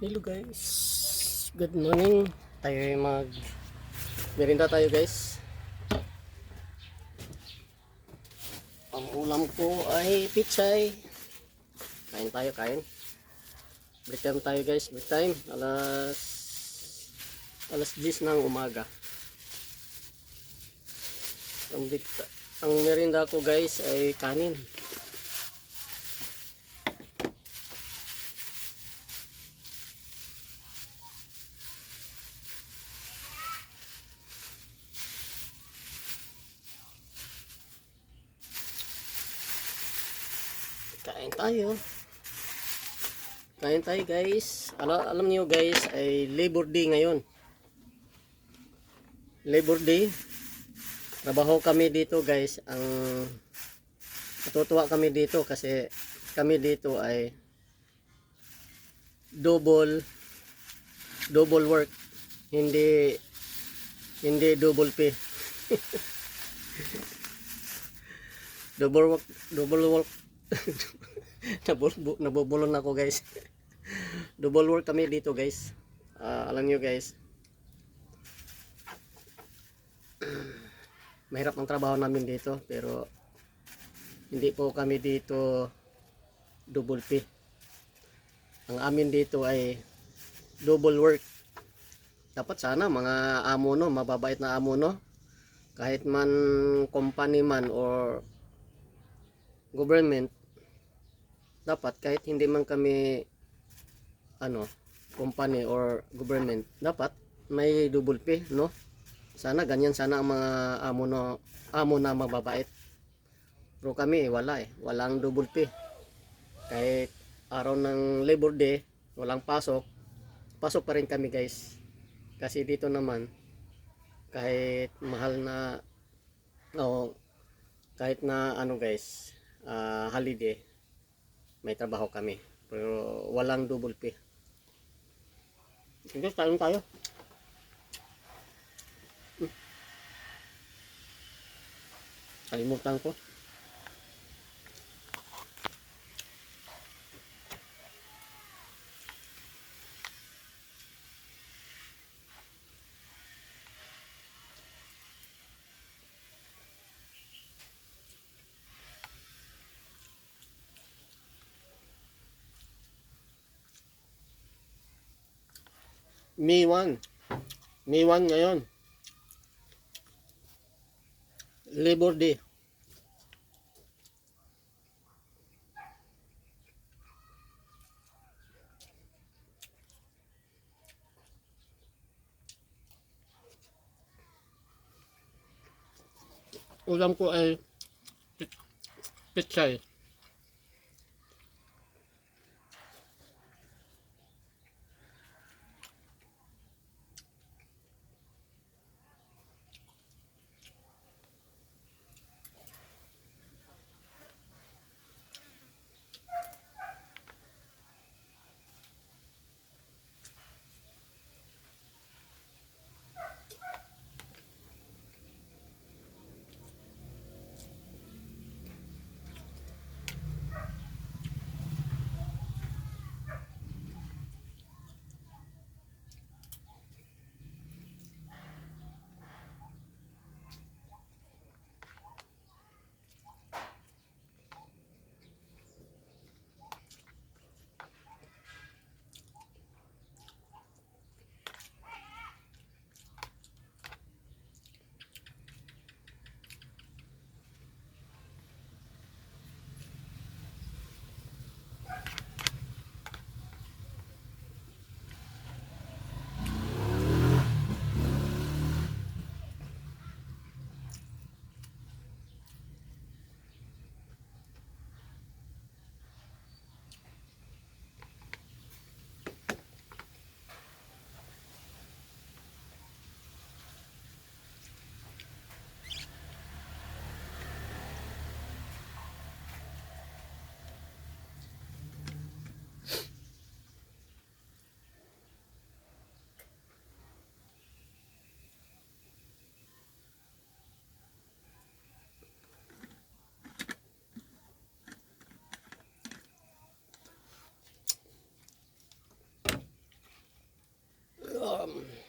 Hello guys, good morning. Tayo ay merinda tayo guys. Ang ulam ko ay pichay. Kain tayo, kain. Break time tayo guys, break time. Alas 10 ng umaga. Ang merinda ko guys ay kanin. Kain tayo. Kain tayo guys. Alam niyo guys ay Labor Day ngayon. Labor Day. Trabaho kami dito guys. Natutuwa kami dito kasi kami dito ay double work. Hindi double pay. double work. Nabubulol na ako guys. Double work kami dito guys. Alam nyo guys, mahirap ang trabaho namin dito, pero hindi po kami dito double pay. Ang amin dito ay double work. Dapat sana mga amo no, mababait na amo no, kahit man company man or government, dapat kahit hindi man kami company or government, dapat may double pay no. Sana ganyan sana ang mga amo na mababait. Pero kami walang double pay. Kahit araw ng Labor Day, walang pasok pa rin kami guys. Kasi dito naman kahit mahal na kahit na guys, holiday, may trabaho kami. Pero walang double pay. Guys, tayo. Kalimutan ko. May 1 ngayon. Labor Day. Ulam ko ay pichay. paalam.